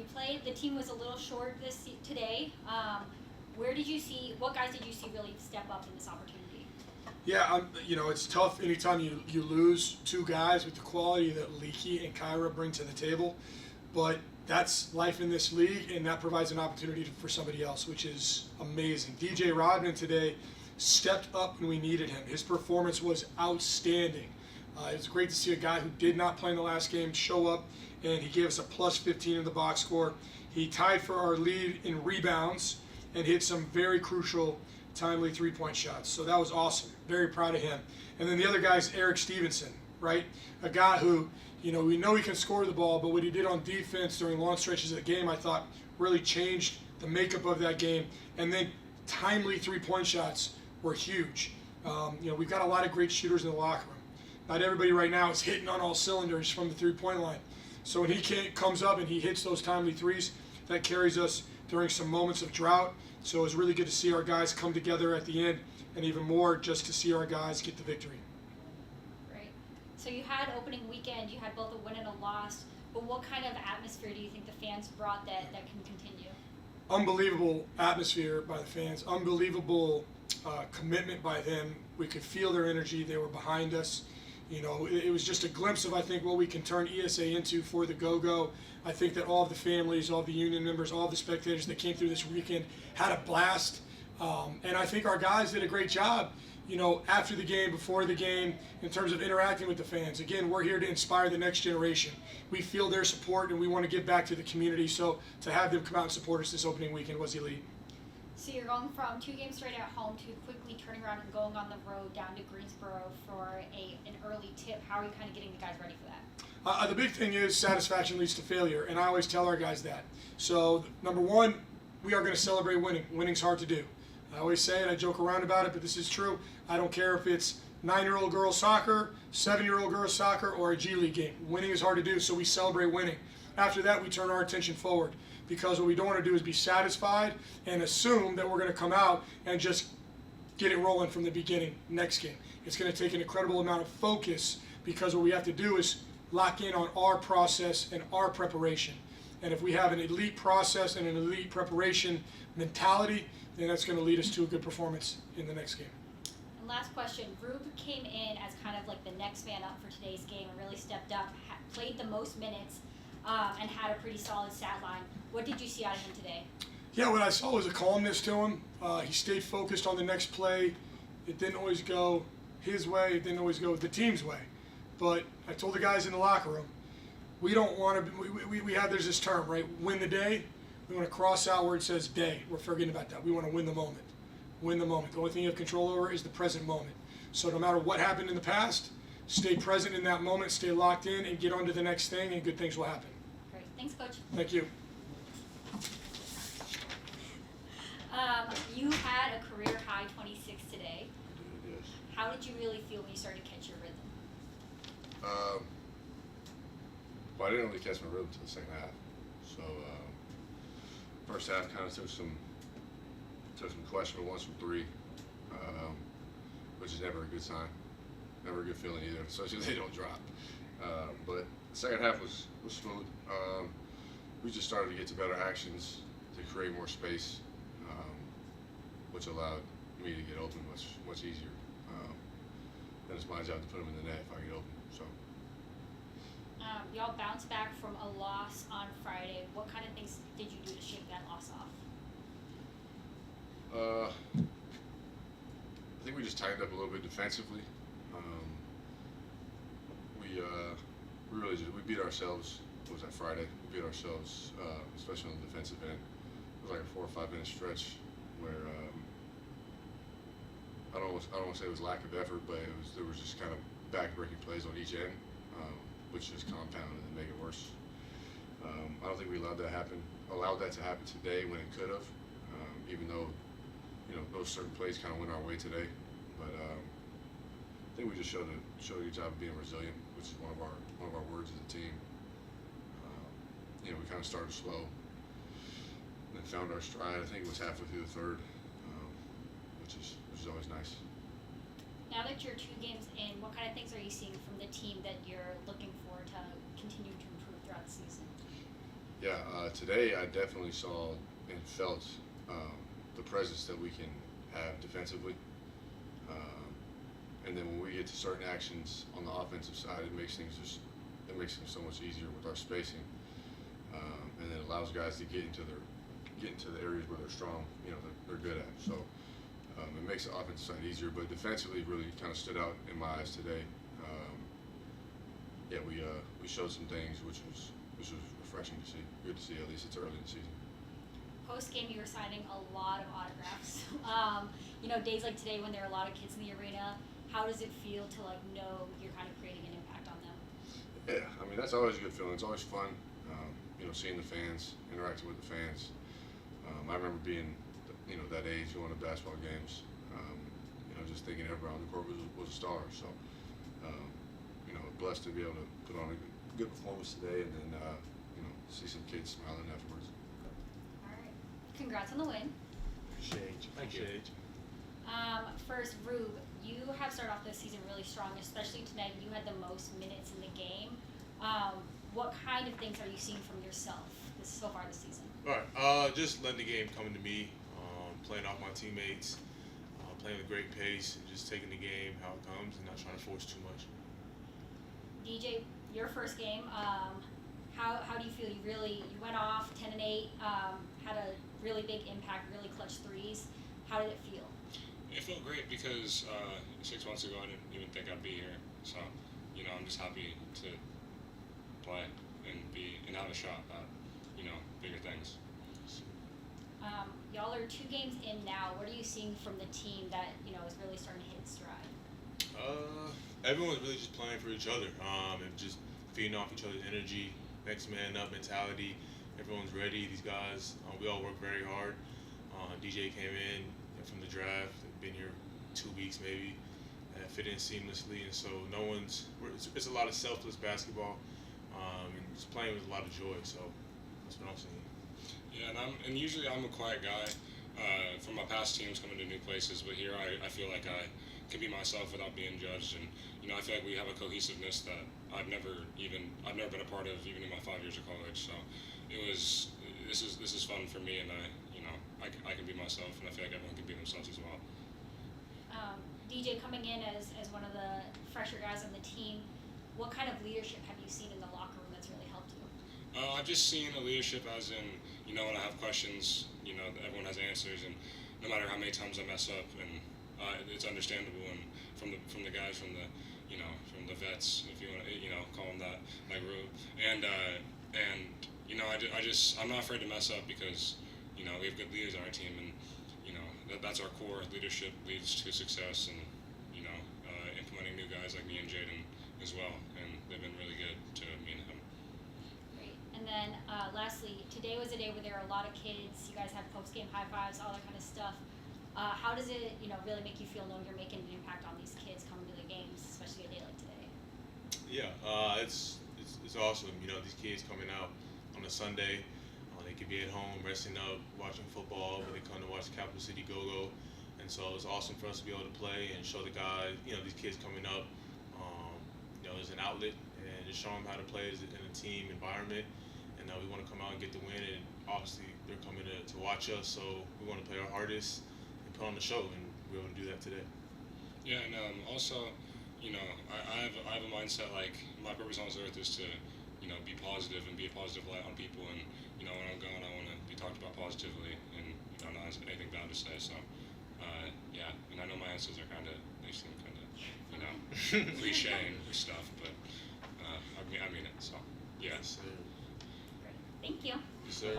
you played. The team was a little short today. What guys did you see really step up in this opportunity? Yeah, it's tough anytime you lose two guys with the quality that Leaky and Kyra bring to the table, but that's life in this league, and that provides an opportunity for somebody else, which is amazing. DJ Rodman today stepped up when we needed him. His performance was outstanding. It was great to see a guy who did not play in the last game show up, and he gave us a plus 15 in the box score. He tied for our lead in rebounds and hit some very crucial, timely three-point shots. So that was awesome. Very proud of him. And then the other guy is Eric Stevenson, right? A guy who, we know he can score the ball, but what he did on defense during long stretches of the game, I thought really changed the makeup of that game. And then timely three-point shots were huge. We've got a lot of great shooters in the locker room. Not everybody right now is hitting on all cylinders from the three-point line. So when he comes up and he hits those timely threes, that carries us during some moments of drought. So it was really good to see our guys come together at the end, and even more just to see our guys get the victory. Great. So you had opening weekend, you had both a win and a loss, but what kind of atmosphere do you think the fans brought that can continue? Unbelievable atmosphere by the fans, unbelievable commitment by them. We could feel their energy. They were behind us. It was just a glimpse of, I think, what we can turn ESA into for the Go-Go. I think that all of the families, all of the union members, all of the spectators that came through this weekend had a blast. And I think our guys did a great job, after the game, before the game, in terms of interacting with the fans. Again, we're here to inspire the next generation. We feel their support, and we want to give back to the community. So to have them come out and support us this opening weekend was elite. So you're going from 2 games straight at home to quickly turning around and going on the road down to Greensboro for an early tip. How are you kind of getting the guys ready for that? The big thing is satisfaction leads to failure, and I always tell our guys that. So number one, we are going to celebrate winning. Winning's hard to do. I always say it, I joke around about it, but this is true. I don't care if it's 9-year-old girls soccer, 7-year-old girls soccer, or a G League game. Winning is hard to do, so we celebrate winning. After that, we turn our attention forward, because what we don't want to do is be satisfied and assume that we're going to come out and just get it rolling from the beginning next game. It's going to take an incredible amount of focus, because what we have to do is lock in on our process and our preparation. And if we have an elite process and an elite preparation mentality, then that's going to lead us to a good performance in the next game. And last question, Rube came in as kind of like the next man up for today's game and really stepped up, played the most minutes, and had a pretty solid stat line. What did you see out of him today? Yeah, what I saw was a calmness to him. He stayed focused on the next play. It didn't always go his way. It didn't always go the team's way. But I told the guys in the locker room, we don't want to, there's this term, right? Win the day. We want to cross out where it says day. We're forgetting about that. We want to win the moment. Win the moment. The only thing you have control over is the present moment. So no matter what happened in the past, stay present in that moment, stay locked in, and get on to the next thing, and good things will happen. Great. Thanks, Coach. Thank you. You had a career high 26 today. Yes. How did you really feel when you started to catch your rhythm? Well, I didn't really catch my rhythm until the second half. So first half kind of took some questionable ones from three, which is never a good sign, never a good feeling either, especially if they don't drop. But the second half was smooth. We just started to get to better actions to create more space, which allowed me to get open much easier. Then it's my job to put them in the net if I get open. So. Y'all bounced back from a loss on Friday. What kind of things did you do to shake that loss off? I think we just tightened up a little bit defensively. We really we beat ourselves. What was that, Friday? We beat ourselves, especially on the defensive end. It was like a 4 or 5 minute stretch where I don't want to say it was lack of effort, but there was just kind of back-breaking plays on each end, which just compounded and made it worse. I don't think we allowed that to happen today when it could have, even though those certain plays kind of went our way today. But I think we just showed a good job of being resilient, which is one of our words as a team. We kind of started slow, and then found our stride. I think it was halfway through the third, which is always nice. Now that you're 2 games in, what kind of things are you seeing from the team that you're looking for to continue to improve throughout the season? Yeah, today I definitely saw and felt the presence that we can have defensively. And then when we get to certain actions on the offensive side, it makes things so much easier with our spacing, and then allows guys to get into the areas where they're strong. You know, they're good at. So it makes the offensive side easier. But defensively, really kind of stood out in my eyes today. Yeah, we showed some things which was refreshing to see. Good to see. At least it's early in the season. Post game, you were signing a lot of autographs. Days like today when there are a lot of kids in the arena, how does it feel to know you're kind of creating an impact on them? Yeah, I mean that's always a good feeling. It's always fun, seeing the fans, interacting with the fans. I remember being, that age going to basketball games. Just thinking everybody on the court was a star. So, blessed to be able to put on a good performance today, and then see some kids smiling afterwards. All right, congrats on the win. Thank you. First, Rube, you have started off this season really strong, especially tonight. You had the most minutes in the game. What kind of things are you seeing from yourself so far this season? All right, just letting the game come into me, playing off my teammates, playing with great pace, and just taking the game how it comes and not trying to force too much. DJ, your first game, how do you feel? You went off 10 and 8, had a really big impact, really clutch threes. How did it feel? It felt great because 6 months ago I didn't even think I'd be here. So, I'm just happy to play and have a shot at, bigger things. Y'all are 2 games in now. What are you seeing from the team that, is really starting to hit its stride? Everyone's really just playing for each other, and just feeding off each other's energy, next man up mentality. Everyone's ready. These guys, we all work very hard. DJ came in from the draft, been here 2 weeks maybe, and fit in seamlessly. And so it's a lot of selfless basketball, and just playing with a lot of joy. So that's what I'm seeing. Yeah, and usually I'm a quiet guy from my past teams coming to new places, but here I feel like I can be myself without being judged, and I feel like we have a cohesiveness that I've never been a part of even in my 5 years of college. So this is fun for me, and I can be myself, and I feel like everyone can be themselves as well. DJ, coming in as one of the fresher guys on the team, what kind of leadership have you seen in the locker room that's really helped you? I've just seen a leadership as in, when I have questions, everyone has answers, and no matter how many times I mess up, and it's understandable, and from the guys, from the vets, if you want to, call them that, like Rube, and I'm not afraid to mess up because, we have good leaders on our team, and, that's our core. Leadership leads to success, and, implementing new guys like me and Jaden as well, and they've been really good to me and him. Great. And then lastly, today was a day where there are a lot of kids. You guys had post-game high fives, all that kind of stuff. How does it, really make you feel knowing you're making an impact on these kids coming to the games, especially a day like today? Yeah, it's awesome. These kids coming out on a Sunday, they could be at home resting up, watching football, but they come to watch Capital City Go-Go. And so it's awesome for us to be able to play and show the guys, these kids coming up, as an outlet, and just show them how to play in a team environment. And we want to come out and get the win, and obviously they're coming to watch us, so we want to play our hardest and put on the show, and we're able to do that today. Yeah, and also, I have a mindset like my purpose on this earth is to, be positive and be a positive light on people, and when I'm gone, I want to be talked about positively, and not have anything bad to say. So, yeah, and I know my answers are they seem cliche and stuff, but I mean it. So, yeah. Yes, sir. Thank you. Yes, sir.